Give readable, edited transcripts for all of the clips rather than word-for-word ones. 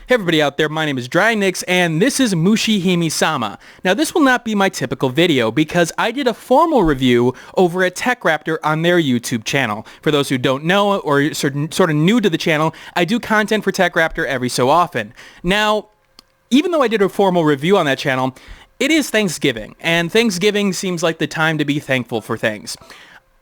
Hey everybody out there, my name is Dragnix, and this is Mushihimesama. Now this will not be my typical video because I did a formal review over at TechRaptor on their YouTube channel. For those who don't know or sort of new to the channel, I do content for TechRaptor every so often. Now, even though I did a formal review on that channel, it is Thanksgiving, and Thanksgiving seems like the time to be thankful for things.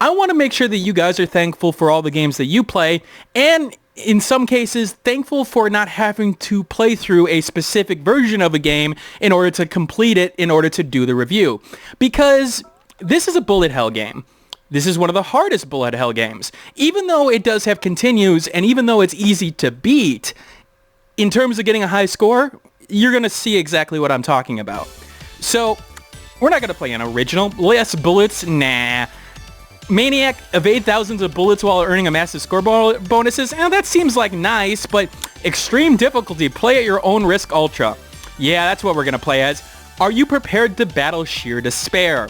I want to make sure that you guys are thankful for all the games that you play, and in some cases, thankful for not having to play through a specific version of a game in order to complete it, in order to do the review. Because this is a bullet hell game. This is one of the hardest bullet hell games. Even though it does have continues, and even though it's easy to beat, in terms of getting a high score, you're going to see exactly what I'm talking about. So, we're not going to play an original. Less bullets? Nah. Maniac, evade thousands of bullets while earning a massive score bonuses. That seems like nice, but extreme difficulty. Play at your own risk ultra. Yeah, that's what we're going to play as. Are you prepared to battle sheer despair?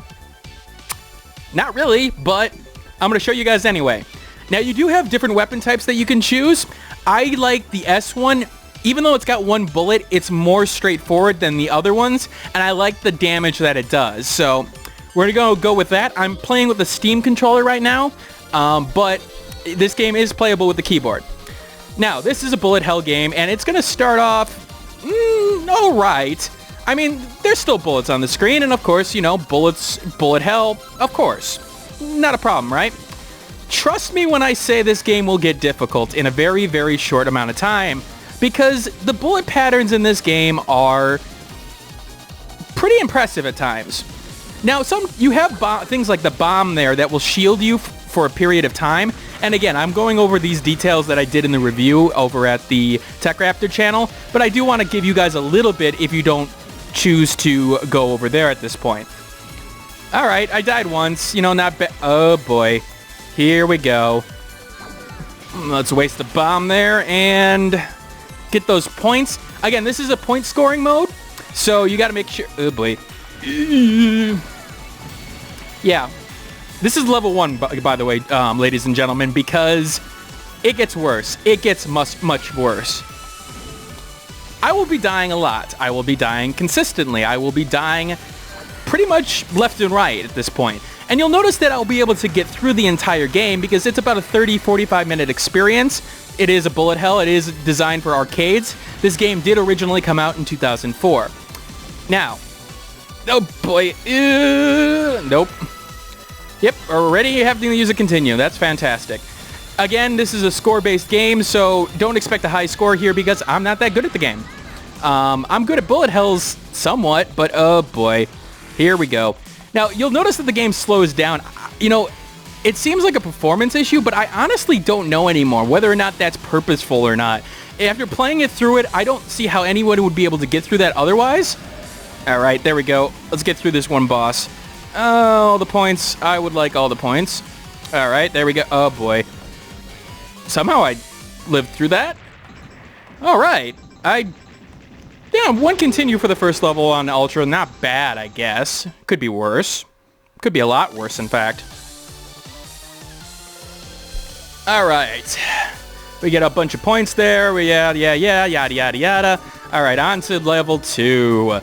Not really, but I'm going to show you guys anyway. Now, you do have different weapon types that you can choose. I like the S one. Even though it's got one bullet, it's more straightforward than the other ones, and I like the damage that it does. So we're going to go with that. I'm playing with the Steam controller right now, but this game is playable with the keyboard. Now, this is a bullet hell game, and it's going to start off, all right. I mean, there's still bullets on the screen, and of course, you know, bullets, bullet hell, of course. Not a problem, right? Trust me when I say this game will get difficult in a very, very short amount of time, because the bullet patterns in this game are pretty impressive at times. Now, you have things like the bomb there that will shield you for a period of time. And again, I'm going over these details that I did in the review over at the TechRaptor channel, but I do want to give you guys a little bit if you don't choose to go over there at this point. All right, I died once. You know, not bad. Oh, boy. Here we go. Let's waste the bomb there and get those points. Again, this is a point scoring mode, so you got to make sure. Oh, boy. Yeah, this is level 1, by the way, ladies and gentlemen, because it gets worse. It gets much worse. I will be dying a lot. I will be dying consistently. I will be dying pretty much left and right at this point. And you'll notice that I'll be able to get through the entire game because it's about a 30-45 minute experience. It is a bullet hell. It is designed for arcades. This game did originally come out in 2004. Now, oh boy, nope. Yep, already having to use a continue. That's fantastic. Again, this is a score-based game, so don't expect a high score here because I'm not that good at the game. I'm good at bullet hells somewhat, but oh boy, here we go. Now, you'll notice that the game slows down. You know, it seems like a performance issue, but I honestly don't know anymore whether or not that's purposeful or not. After playing it through it, I don't see how anyone would be able to get through that otherwise. All right, there we go. Let's get through this one boss. Oh, the points. I would like all the points. All right, there we go. Oh, boy. Somehow I lived through that. All right. Yeah, one continue for the first level on Ultra. Not bad, I guess. Could be worse. Could be a lot worse, in fact. All right. We get a bunch of points there. Yada, yada, yada. All right, on to level 2.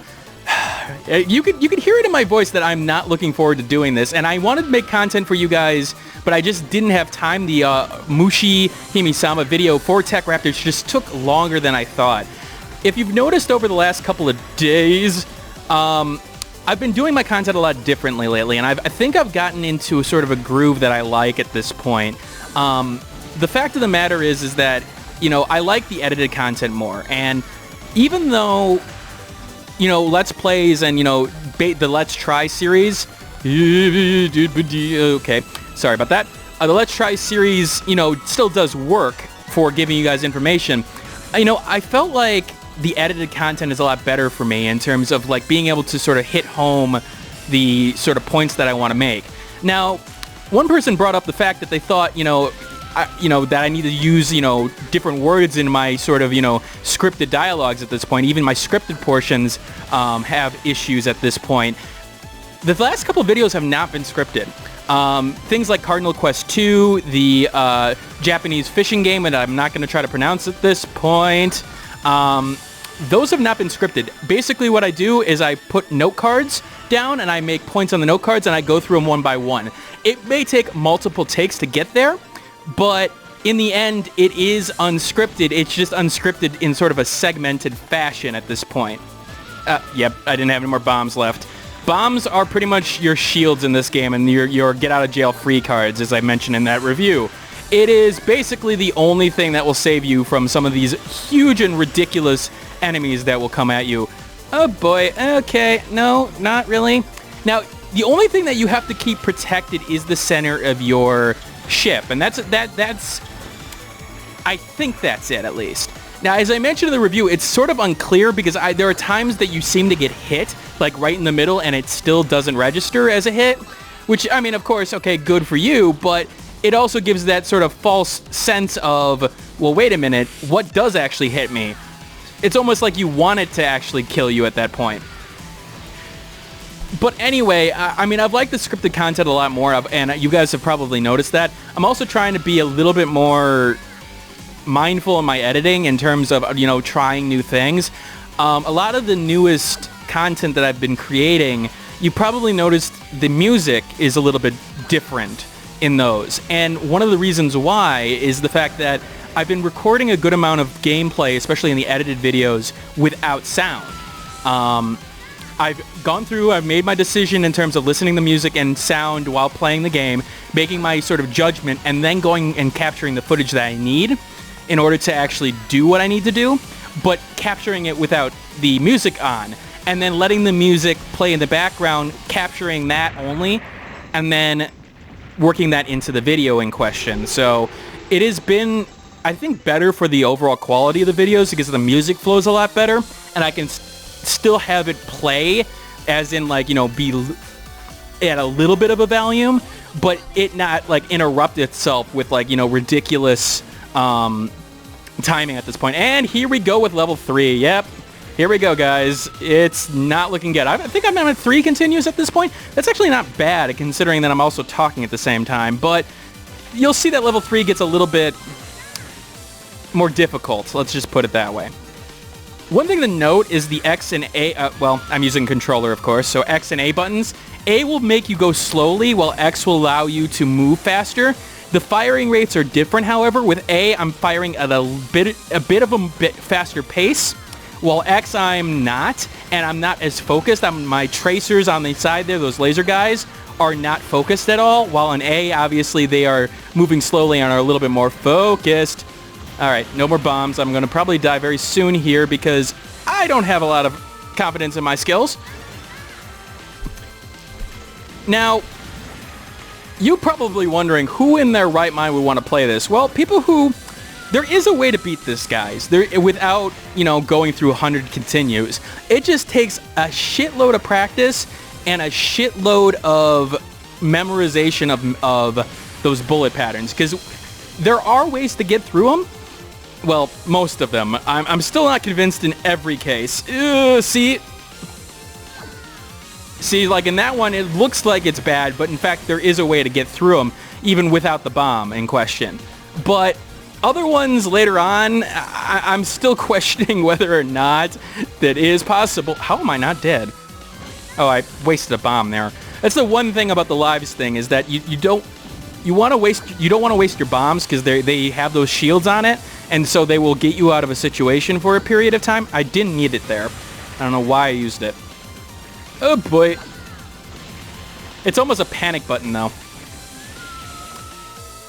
You could hear it in my voice that I'm not looking forward to doing this, and I wanted to make content for you guys, but I just didn't have time. The Mushihimesama video for TechRaptor just took longer than I thought. If you've noticed over the last couple of days, I've been doing my content a lot differently lately, and I think I've gotten into sort of a groove that I like at this point. The fact of the matter is that, you know, I like the edited content more, and even though, you know, Let's Plays and, you know, the Let's Try series. Okay, sorry about that. The Let's Try series, you know, still does work for giving you guys information. You know, I felt like the edited content is a lot better for me in terms of, like, being able to sort of hit home the sort of points that I want to make. Now, one person brought up the fact that they thought, you know, that I need to use, you know, different words in my sort of, you know, scripted dialogues at this point. Even my scripted portions have issues at this point. The last couple of videos have not been scripted. Things like Cardinal Quest 2, the Japanese fishing game that I'm not going to try to pronounce at this point. Those have not been scripted. Basically what I do is I put note cards down and I make points on the note cards and I go through them one by one. It may take multiple takes to get there, but in the end, it is unscripted. It's just unscripted in sort of a segmented fashion at this point. Yep, I didn't have any more bombs left. Bombs are pretty much your shields in this game and your get-out-of-jail-free cards, as I mentioned in that review. It is basically the only thing that will save you from some of these huge and ridiculous enemies that will come at you. Oh boy, okay, no, not really. Now, the only thing that you have to keep protected is the center of your ship, and that's I think that's it, at least. Now, as I mentioned in the review, it's sort of unclear because there are times that you seem to get hit, like right in the middle, and it still doesn't register as a hit, which, I mean, of course, okay, good for you, but it also gives that sort of false sense of, well, wait a minute, what does actually hit me? It's almost like you want it to actually kill you at that point. But anyway, I mean, I've liked the scripted content a lot more, and you guys have probably noticed that. I'm also trying to be a little bit more mindful in my editing in terms of, you know, trying new things. A lot of the newest content that I've been creating, you probably noticed the music is a little bit different in those. And one of the reasons why is the fact that I've been recording a good amount of gameplay, especially in the edited videos, without sound. I've gone through, I've made my decision in terms of listening to music and sound while playing the game, making my sort of judgment, and then going and capturing the footage that I need in order to actually do what I need to do, but capturing it without the music on, and then letting the music play in the background, capturing that only, and then working that into the video in question. So it has been, I think, better for the overall quality of the videos because the music flows a lot better, and I can still have it play, as in, like, you know, be at a little bit of a volume, but it not, like, interrupt itself with, like, you know, ridiculous timing at this point. And here we go with level 3. Yep. Here we go, guys. It's not looking good. I think I'm at 3 continues at this point. That's actually not bad, considering that I'm also talking at the same time, but you'll see that level 3 gets a little bit more difficult. Let's just put it that way. One thing to note is the X and A, well, I'm using controller, of course, so X and A buttons. A will make you go slowly, while X will allow you to move faster. The firing rates are different, however. With A, I'm firing at a bit faster pace, while X, I'm not, and I'm not as focused. My tracers on the side there, those laser guys, are not focused at all, while in A, obviously, they are moving slowly and are a little bit more focused. Alright, no more bombs. I'm going to probably die very soon here because I don't have a lot of confidence in my skills. Now, you're probably wondering who in their right mind would want to play this. Well, people who... There is a way to beat this, guys, without, you know, going through 100 continues. It just takes a shitload of practice and a shitload of memorization of those bullet patterns, because there are ways to get through them. Well, most of them. I'm still not convinced in every case. See, like in that one, it looks like it's bad, but in fact, there is a way to get through them, even without the bomb in question. But other ones later on, I'm still questioning whether or not that is possible. How am I not dead? Oh, I wasted a bomb there. That's the one thing about the lives thing, is that you don't want to waste your bombs, because they have those shields on it, and so they will get you out of a situation for a period of time. I didn't need it there. I don't know why I used it. Oh boy. It's almost a panic button, though.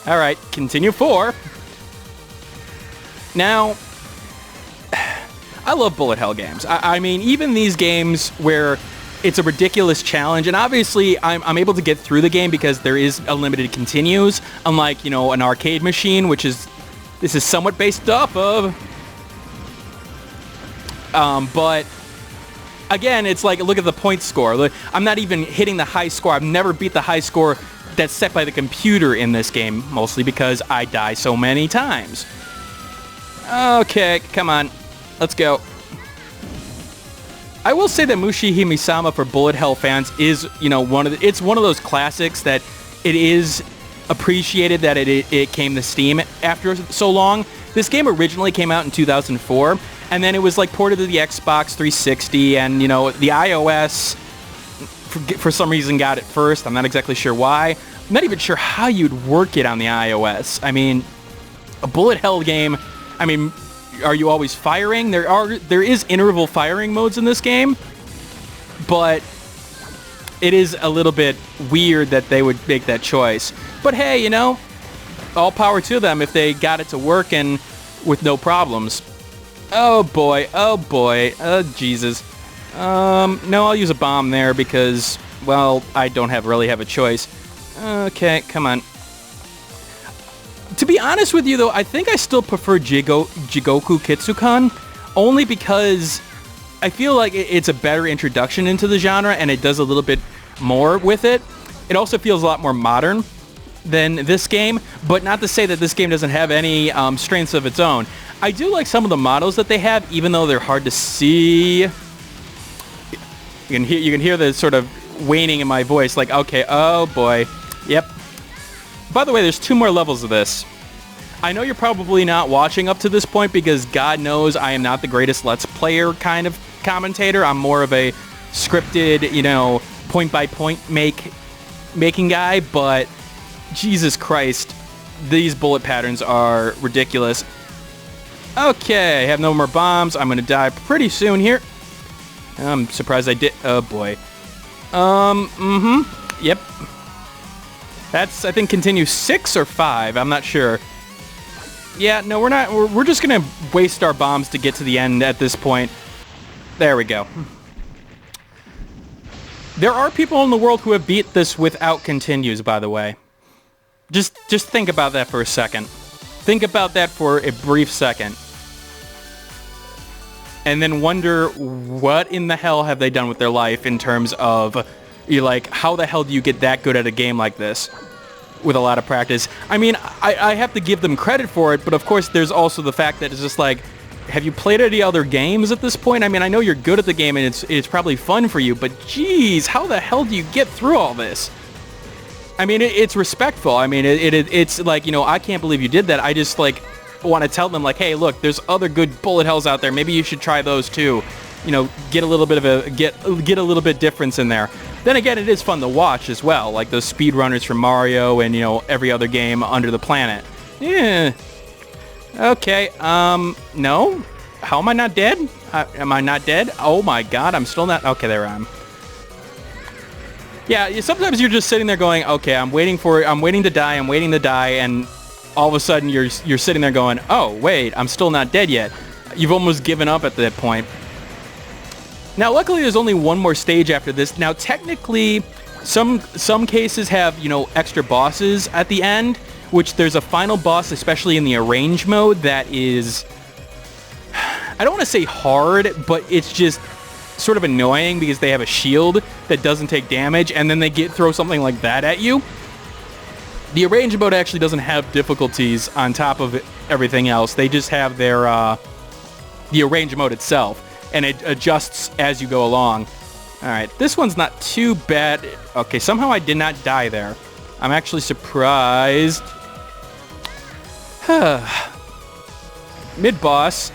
Alright, continue 4. Now, I love bullet hell games. I mean, even these games where it's a ridiculous challenge, and obviously I'm able to get through the game because there is unlimited continues, unlike, you know, an arcade machine, which is, this is somewhat based off of. But again, it's like, look at the point score. Look, I'm not even hitting the high score. I've never beat the high score that's set by the computer in this game, mostly because I die so many times. Okay, come on. Let's go. I will say that Mushihimesama for bullet hell fans is, you know, it's one of those classics that it is appreciated that it came to Steam after so long. This game originally came out in 2004, And then it was like ported to the Xbox 360, and, you know, the iOS, for some reason, got it first. I'm not exactly sure why. I'm not even sure how you'd work it on the iOS. I mean, a bullet hell game, I mean, are you always firing? There is interval firing modes in this game, but it is a little bit weird that they would make that choice. But hey, you know, all power to them if they got it to work and with no problems. Oh boy, oh Jesus. No, I'll use a bomb there because, well, I don't really have a choice. Okay, come on. To be honest with you, though, I think I still prefer Jigoku Kitsukan, only because I feel like it's a better introduction into the genre, and it does a little bit more with it. It also feels a lot more modern than this game, but not to say that this game doesn't have any strengths of its own. I do like some of the models that they have, even though they're hard to see. You can hear the sort of waning in my voice, like, okay, oh boy, yep. By the way, there's 2 more levels of this. I know you're probably not watching up to this point because God knows I am not the greatest Let's Player kind of commentator. I'm more of a scripted, you know, point-by-point making guy, but Jesus Christ, these bullet patterns are ridiculous. Okay, I have no more bombs. I'm gonna die pretty soon here. I'm surprised I did. Oh boy. Yep. That's, I think, continue 6 or 5. I'm not sure. Yeah, no, we're not. We're just gonna waste our bombs to get to the end at this point. There we go. There are people in the world who have beat this without continues, by the way. Just think about that for a second. Think about that for a brief second. And then wonder what in the hell have they done with their life in terms of, you're like, how the hell do you get that good at a game like this with a lot of practice? I mean, I have to give them credit for it, but of course there's also the fact that it's just like, have you played any other games at this point? I mean, I know you're good at the game and it's probably fun for you, but geez, how the hell do you get through all this? I mean, it's respectful. I mean, it's like, you know, I can't believe you did that. I just, like, want to tell them, like, hey, look, there's other good bullet hells out there. Maybe you should try those too. You know, get a little bit of a get a little bit difference in there. Then again, it is fun to watch as well, like those speedrunners from Mario and, you know, every other game under the planet. Yeah. Okay. No. How am I not dead? Am I not dead? Oh my God, I'm still not. Okay, there I am. Yeah, sometimes you're just sitting there going, okay, I'm waiting to die, and all of a sudden you're sitting there going, oh, wait, I'm still not dead yet. You've almost given up at that point. Now, luckily, there's only one more stage after this. Now, technically, some cases have, you know, extra bosses at the end, which there's a final boss, especially in the arrange mode, that is, I don't want to say hard, but it's just sort of annoying because they have a shield that doesn't take damage, and then they throw something like that at you. The arrange mode actually doesn't have difficulties on top of everything else. They just have their the arrange mode itself, and it adjusts as you go along. All right, this one's not too bad. Okay, somehow I did not die there. I'm actually surprised. Mid-boss.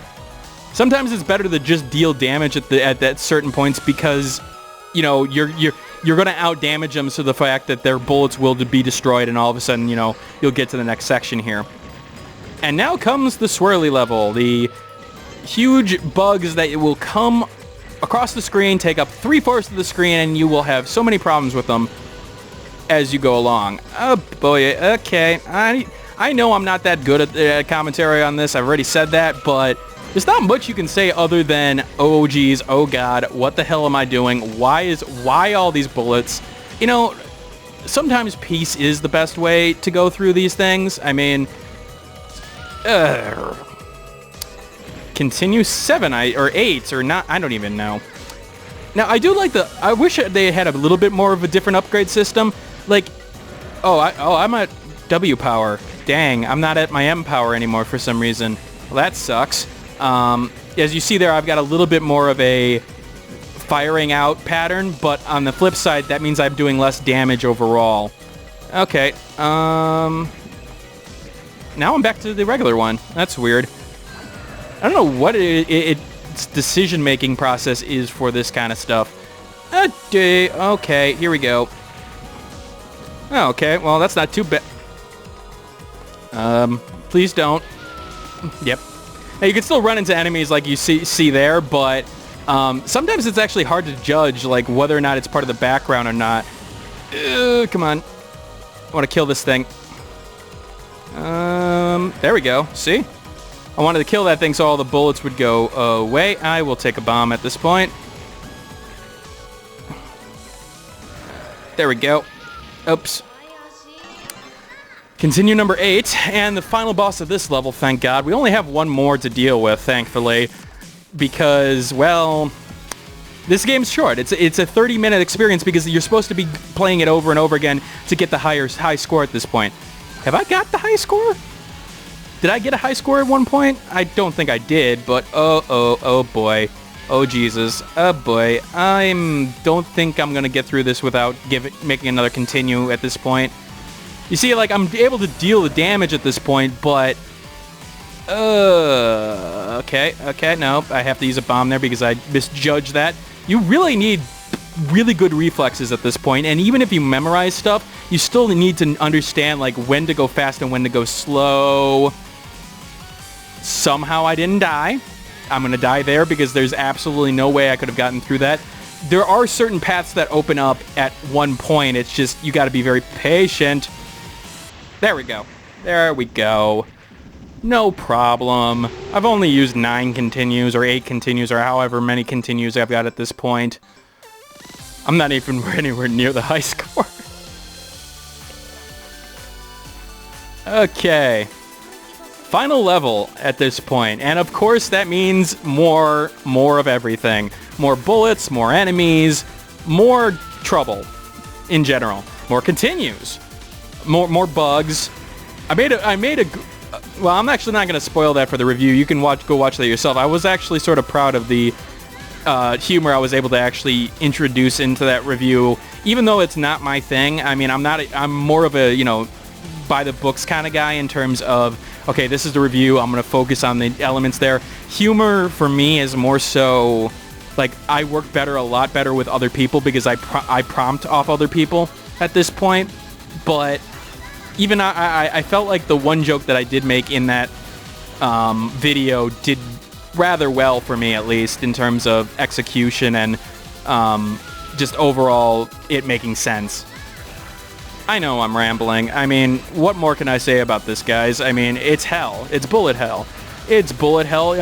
Sometimes it's better to just deal damage at that certain points because, you know, you're going to out-damage them to the fact that their bullets will be destroyed, and all of a sudden, you know, you'll get to the next section here. And now comes the swirly level, the huge bugs that will come across the screen, take up 3/4 of the screen, and you will have so many problems with them as you go along. Oh boy, okay. I know I'm not that good at commentary on this. I've already said that, but there's not much you can say other than, oh geez, oh God, what the hell am I doing? Why all these bullets? You know, sometimes peace is the best way to go through these things. I mean, continue 7 or 8 or not, I don't even know. Now, I do like I wish they had a little bit more of a different upgrade system. Like, I'm at W power. Dang, I'm not at my M power anymore for some reason. Well, that sucks. As you see there, I've got a little bit more of a firing out pattern, but on the flip side, that means I'm doing less damage overall. Okay, now I'm back to the regular one. That's weird. I don't know what its decision-making process is for this kind of stuff. Okay, here we go. Oh, okay, well, that's not too bad. Please don't. Yep. Now, you can still run into enemies like you see there, but sometimes it's actually hard to judge like whether or not it's part of the background or not. Come on. I want to kill this thing. There we go. See? I wanted to kill that thing so all the bullets would go away. I will take a bomb at this point. There we go. Oops. Continue number 8, and the final boss of this level, thank God. We only have one more to deal with, thankfully, because, well, this game's short. It's a 30-minute experience because you're supposed to be playing it over and over again to get the high score at this point. Have I got the high score? Did I get a high score at one point? I don't think I did, but oh boy. Oh Jesus. Oh boy. Don't think I'm gonna get through this without making another continue at this point. You see, like, I'm able to deal the damage at this point, but... Okay, no, I have to use a bomb there because I misjudged that. You really need really good reflexes at this point, and even if you memorize stuff, you still need to understand, like, when to go fast and when to go slow. Somehow I didn't die. I'm gonna die there because there's absolutely no way I could have gotten through that. There are certain paths that open up at one point. It's just, you gotta be very patient. There we go. There we go. No problem. I've only used 9 continues or 8 continues or however many continues I've got at this point. I'm not even anywhere near the high score. Okay. Final level at this point. And of course that means more of everything. More bullets, more enemies, more trouble in general. More continues. More bugs. I made a well, I'm actually not going to spoil that for the review. You can go watch that yourself. I was actually sort of proud of the humor I was able to actually introduce into that review, even though it's not my thing. I mean, I'm more of a, by the books kind of guy in terms of, okay, this is the review, I'm going to focus on the elements there. Humor for me is more so, like, I work a lot better with other people because I prompt off other people at this point. But even I felt like the one joke that I did make in that video did rather well for me, at least, in terms of execution and just overall it making sense. I know I'm rambling. I mean, what more can I say about this, guys? I mean, it's hell. It's bullet hell. It's bullet hell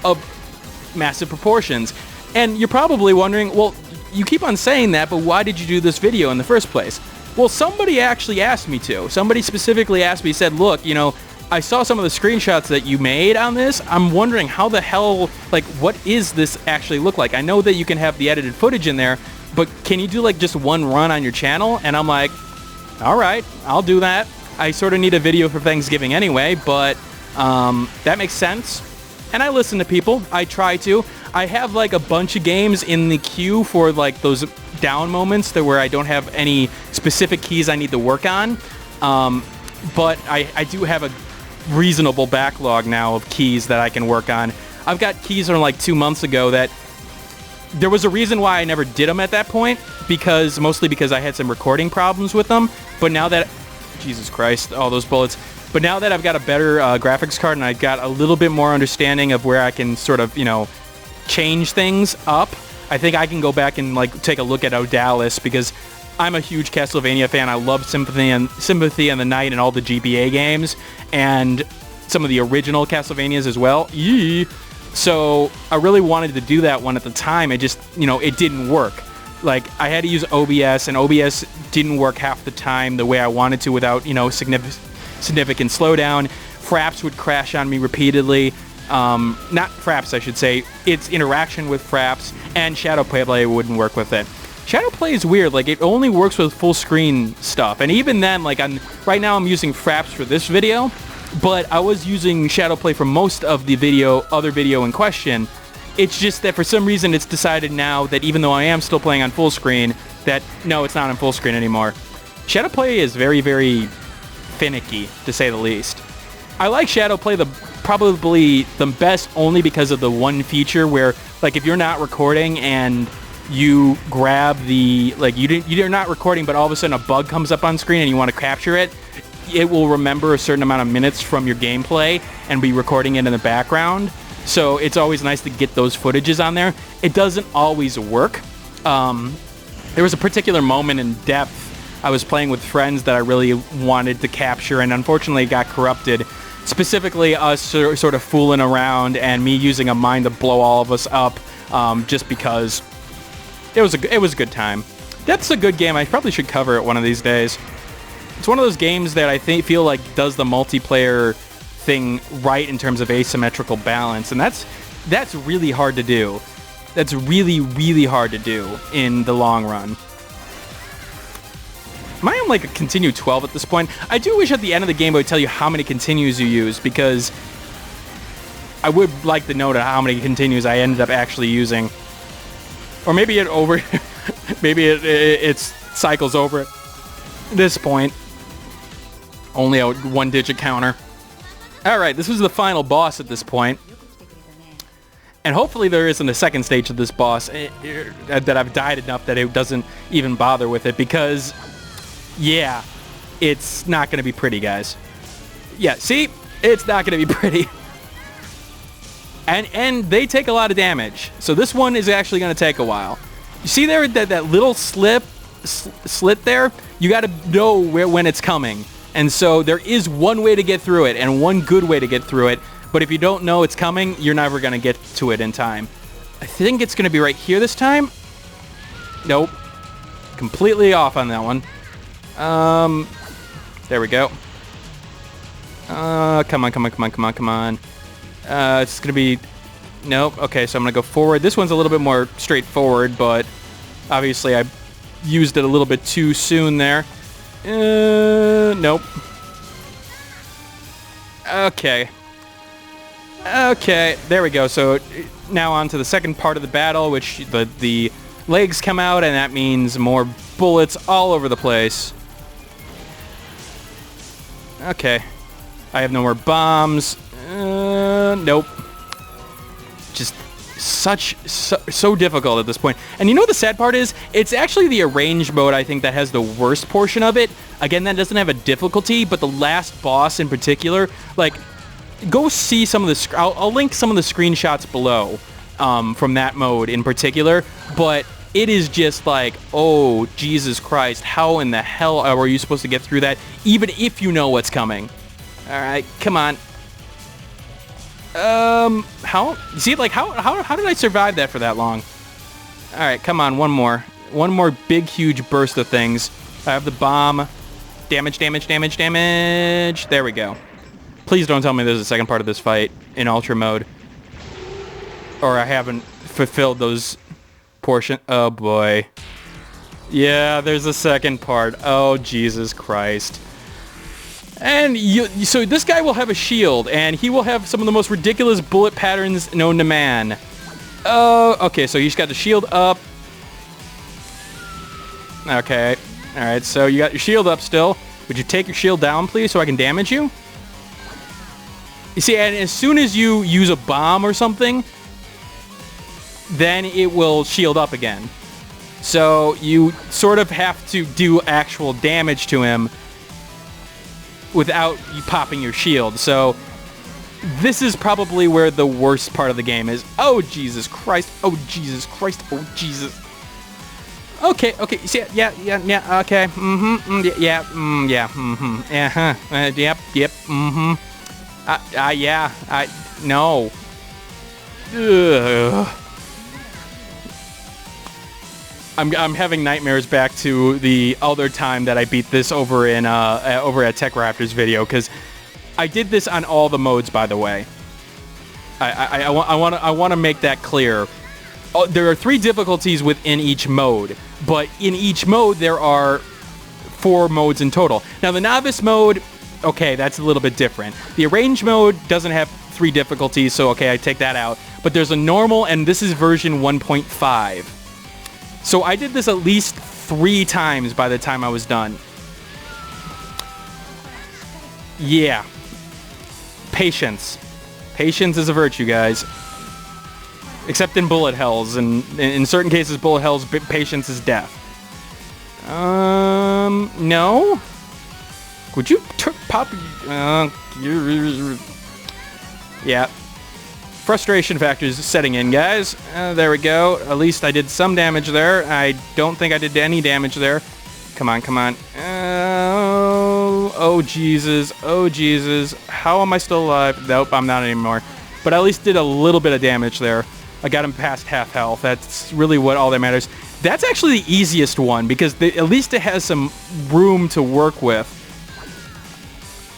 of massive proportions. And you're probably wondering, well, you keep on saying that, but why did you do this video in the first place? Well, somebody actually asked me to. Somebody specifically asked me, said, look, I saw some of the screenshots that you made on this. I'm wondering how the hell, like, what is this actually look like? I know that you can have the edited footage in there, but can you do, like, just one run on your channel? And I'm like, all right, I'll do that. I sort of need a video for Thanksgiving anyway, but that makes sense. And I listen to people. I try to. I have, like, a bunch of games in the queue for, like, those down moments where I don't have any specific keys I need to work on. But I do have a reasonable backlog now of keys that I can work on. I've got keys from, like, 2 months ago that there was a reason why I never did them at that point, mostly because I had some recording problems with them. But now that, Jesus Christ, all those bullets. But now that I've got a better graphics card and I've got a little bit more understanding of where I can sort of, change things up, I think I can go back and, like, take a look at Odalis, because I'm a huge Castlevania fan. I love Symphony and the Night and all the GBA games, and some of the original Castlevanias as well. Yee. So I really wanted to do that one at the time. It just, it didn't work. Like, I had to use OBS, and OBS didn't work half the time the way I wanted to without, significant slowdown. Fraps would crash on me repeatedly. Not Fraps, I should say. Its interaction with Fraps, and Shadowplay wouldn't work with it. Shadowplay is weird. Like, it only works with full screen stuff. And even then, like, right now I'm using Fraps for this video, but I was using Shadowplay for most of the other video in question. It's just that for some reason it's decided now that even though I am still playing on full screen, that no, it's not on full screen anymore. Shadowplay is very, very finicky, to say the least. I like Shadowplay. probably the best only because of the one feature where, like, if you're not recording and you grab the, like, you're not recording, but all of a sudden a bug comes up on screen and you want to capture it, it will remember a certain amount of minutes from your gameplay and be recording it in the background. So it's always nice to get those footages on there. It doesn't always work. There was a particular moment in depth I was playing with friends that I really wanted to capture, and unfortunately it got corrupted. Specifically us sort of fooling around and me using a mine to blow all of us up, just because it was a good time. Depth's a good game. I probably should cover it one of these days. It's one of those games that I feel like does the multiplayer thing right in terms of asymmetrical balance, and that's really hard to do. That's really, really hard to do in the long run. Am I on like a continue 12 at this point? I do wish at the end of the game it would tell you how many continues you use, because I would like to know how many continues I ended up actually using. Or maybe maybe it cycles over at this point. Only a 1-digit counter. Alright, this was the final boss at this point. And hopefully there isn't a second stage of this boss that I've died enough that it doesn't even bother with it, because yeah, it's not going to be pretty, guys. Yeah, see? It's not going to be pretty. And they take a lot of damage. So this one is actually going to take a while. You see there that little slit there? You got to know when it's coming. And so there is one way to get through it, and one good way to get through it. But if you don't know it's coming, you're never going to get to it in time. I think it's going to be right here this time. Nope. Completely off on that one. There we go. Come on. It's gonna be... Nope. Okay, so I'm gonna go forward. This one's a little bit more straightforward, but obviously I used it a little bit too soon there. Nope. Okay. Okay, there we go. So now on to the second part of the battle, which the legs come out, and that means more bullets all over the place. Okay. I have no more bombs. Nope. Just so difficult at this point. And you know what the sad part is? It's actually the arranged mode, I think, that has the worst portion of it. Again, that doesn't have a difficulty, but the last boss in particular, like, go see some of the... I'll link some of the screenshots below from that mode in particular, but it is just like, oh, Jesus Christ, how in the hell are you supposed to get through that, even if you know what's coming? Alright, come on. How? See, like, how did I survive that for that long? Alright, come on, one more. One more big, huge burst of things. I have the bomb. Damage. There we go. Please don't tell me there's a second part of this fight in Ultra mode. Or I haven't fulfilled those portion. Oh, boy. Yeah, there's a second part. Oh, Jesus Christ. And so this guy will have a shield, and he will have some of the most ridiculous bullet patterns known to man. Oh, okay, so he's got the shield up. Okay. Alright, so you got your shield up still. Would you take your shield down, please, so I can damage you? You see, and as soon as you use a bomb or something, then it will shield up again. So you sort of have to do actual damage to him without you popping your shield. So this is probably where the worst part of the game is. Oh, Jesus Christ. Oh, Jesus Christ. Oh, Jesus. Okay. See, yeah, okay. No. Ugh. I'm having nightmares back to the other time that I beat this over in over at TechRaptor's video, because I did this on all the modes, by the way. I want to make that clear. Oh, there are 3 difficulties within each mode, but in each mode there are 4 modes in total. Now the novice mode, okay, that's a little bit different. The arranged mode doesn't have 3 difficulties, so okay, I take that out. But there's a normal, and this is version 1.5. So I did this at least 3 times by the time I was done. Yeah. Patience. Patience is a virtue, guys. Except in bullet hells, and in certain cases, bullet hells, patience is death. No? Would you pop... yeah. Frustration factors setting in, guys. There we go. At least I did some damage there. I don't think I did any damage there. Come on, come on. Oh, Jesus. Oh, Jesus. How am I still alive? Nope, I'm not anymore. But I at least did a little bit of damage there. I got him past half health. That's really what all that matters. That's actually the easiest one because at least it has some room to work with.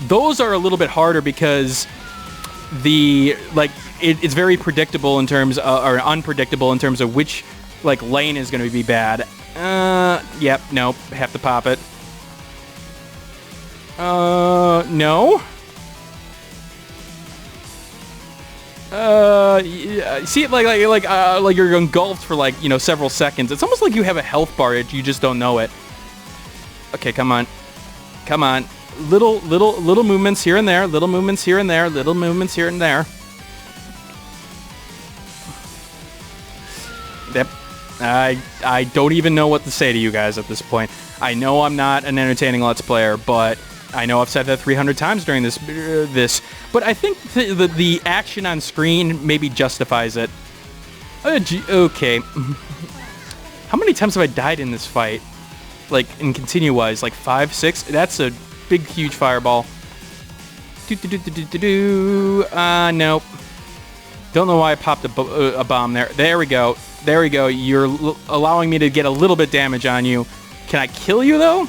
Those are a little bit harder because it's very predictable in terms or unpredictable in terms of which lane is going to be bad. Yep, nope, have to pop it. No. See, like you're engulfed for several seconds. It's almost like you have a health bar, you just don't know it. Okay, come on, come on. Little movements here and there. Little movements here and there. Little movements here and there. Yep. I don't even know what to say to you guys at this point. I know I'm not an entertaining Let's Player, but I know I've said that 300 times during this. But I think the action on screen maybe justifies it. Okay. How many times have I died in this fight? In continue-wise, 5, 6? That's a big, huge fireball. Nope. Don't know why I popped a bomb there. There we go. There we go. You're allowing me to get a little bit damage on you. Can I kill you, though?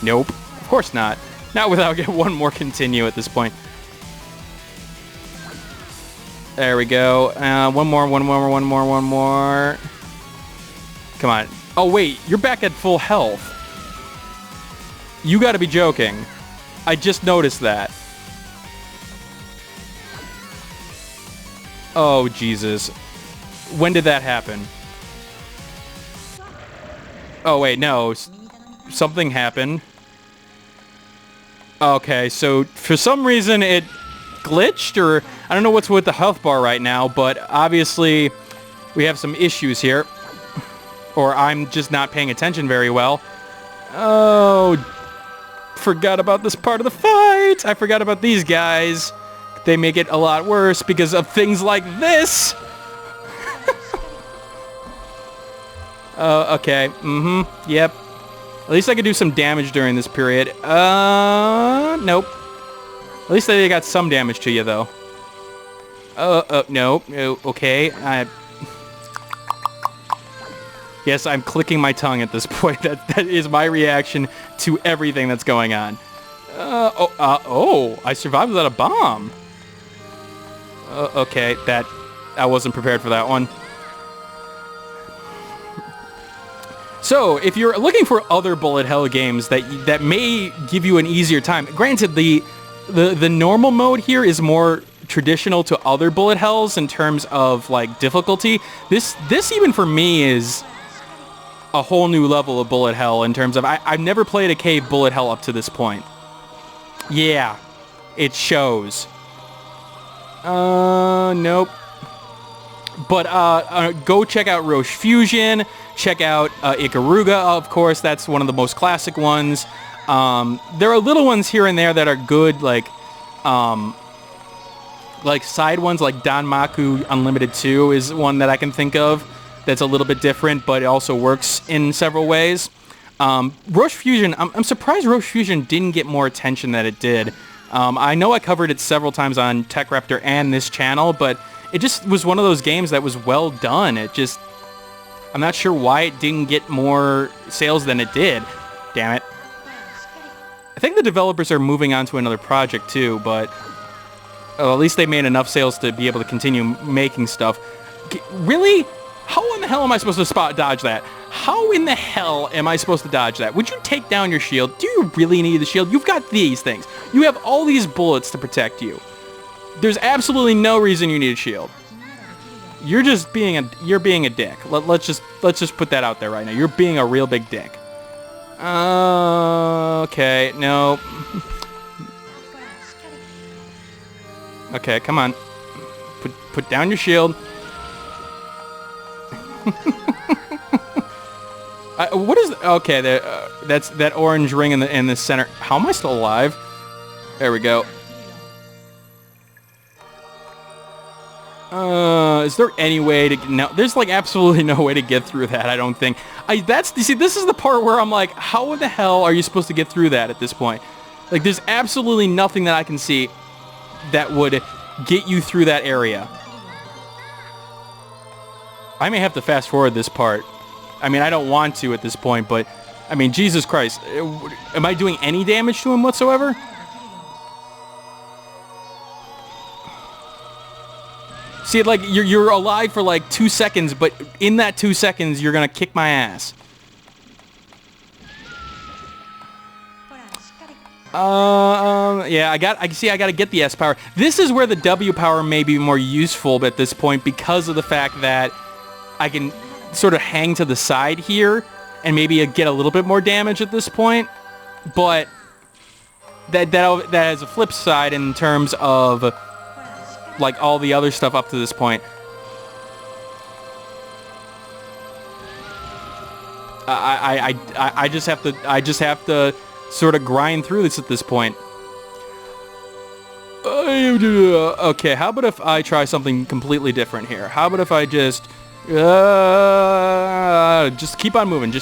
Nope. Of course not. Not without getting one more continue at this point. There we go. One more. Come on. Oh, wait. You're back at full health. You gotta be joking. I just noticed that. Oh, Jesus. When did that happen? Oh, wait, no. Something happened. Okay, so for some reason it glitched, or I don't know what's with the health bar right now, but obviously we have some issues here. Or I'm just not paying attention very well. Oh, forgot about this part of the fight. I forgot about these guys. They make it a lot worse because of things like this. Okay. Yep. At least I could do some damage during this period. Nope. At least they got some damage to you, though. No. Okay. Yes, I'm clicking my tongue at this point. That is my reaction to everything that's going on. I survived without a bomb. Okay, I wasn't prepared for that one. So, if you're looking for other bullet hell games that may give you an easier time, granted the normal mode here is more traditional to other bullet hells in terms of difficulty. This even for me is a whole new level of bullet hell in terms of I've never played a cave bullet hell up to this point. Yeah, it shows. Nope. But go check out Roche Fusion. Check out Ikaruga, of course. That's one of the most classic ones. There are little ones here and there that are good, side ones, like Danmaku Unlimited 2 is one that I can think of that's a little bit different, but it also works in several ways. Roche Fusion, I'm surprised Roche Fusion didn't get more attention than it did. I know I covered it several times on TechRaptor and this channel, but it just was one of those games that was well done. I'm not sure why it didn't get more sales than it did. Damn it. I think the developers are moving on to another project too, but at least they made enough sales to be able to continue making stuff. Really? How in the hell am I supposed to dodge that? How in the hell am I supposed to dodge that? Would you take down your shield? Do you really need the shield? You've got these things. You have all these bullets to protect you. There's absolutely no reason you need a shield. You're just being a dick. Let's just put that out there right now. You're being a real big dick. Okay, no. Okay, come on. Put down your shield. What is... Okay, that's that orange ring in the center. How am I still alive? There we go. Is there any way to... No, there's like absolutely no way to get through that, I don't think. You see, this is the part where I'm like, how the hell are you supposed to get through that at this point? Like, there's absolutely nothing that I can see that would get you through that area. I may have to fast forward this part. I mean, I don't want to at this point, but... I mean, Jesus Christ. Am I doing any damage to him whatsoever? See, like, you're alive for like 2 seconds, but in that 2 seconds, you're gonna kick my ass. Yeah, I gotta get the S power. This is where the W power may be more useful at this point because of the fact that I can sort of hang to the side here and maybe get a little bit more damage at this point. But that has a flip side in terms of like all the other stuff up to this point. I just have to sort of grind through this at this point. Okay, how about if I try something completely different here? How about if I just keep on moving,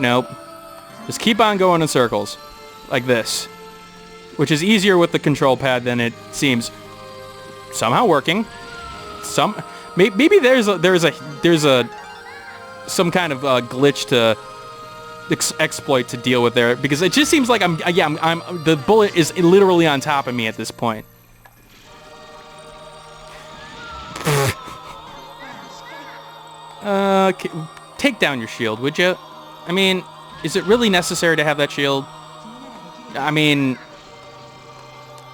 nope. Just keep on going in circles like this, which is easier with the control pad than it seems. Somehow working. Maybe there's some kind of glitch to exploit to deal with there, because it just seems like the bullet is literally on top of me at this point. Take down your shield, would you? I mean, is it really necessary to have that shield? I mean,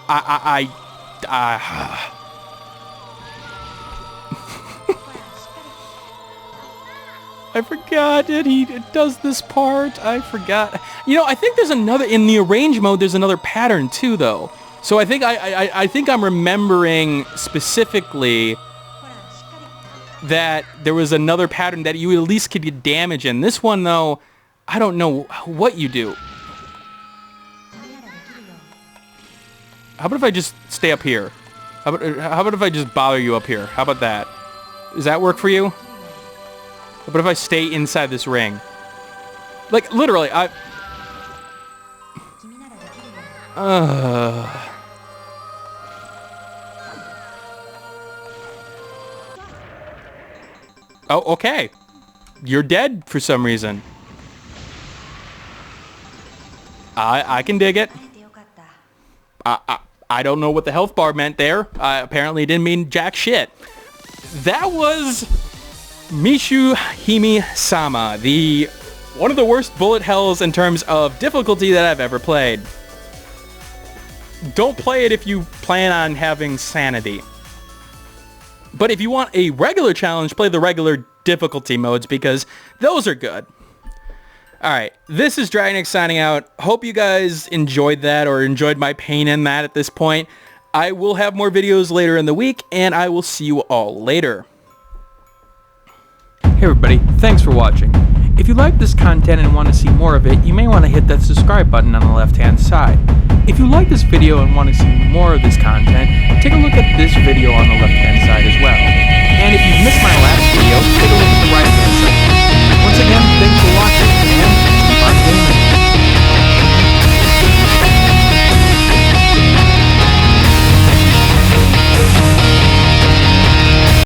I forgot that he does this part. I forgot. You know, I think there's another... In the arrange mode, there's another pattern, too, though. So I think I think I'm remembering specifically that there was another pattern that you at least could get damage in. This one, though, I don't know what you do. How about if I just stay up here? How about if I just bother you up here? How about that? Does that work for you? How about if I stay inside this ring? Like, literally, Oh, okay. You're dead for some reason. I can dig it. I don't know what the health bar meant there. Apparently it didn't mean jack shit. That was Mushihimesama, one of the worst bullet hells in terms of difficulty that I've ever played. Don't play it if you plan on having sanity. But if you want a regular challenge, play the regular difficulty modes, because those are good. Alright, this is Dragnix signing out. Hope you guys enjoyed that, or enjoyed my pain in that at this point. I will have more videos later in the week, and I will see you all later. Hey everybody, thanks for watching. If you like this content and want to see more of it, you may want to hit that subscribe button on the left-hand side. If you like this video and want to see more of this content, take a look at this video on the left-hand side as well. And if you've missed my last video,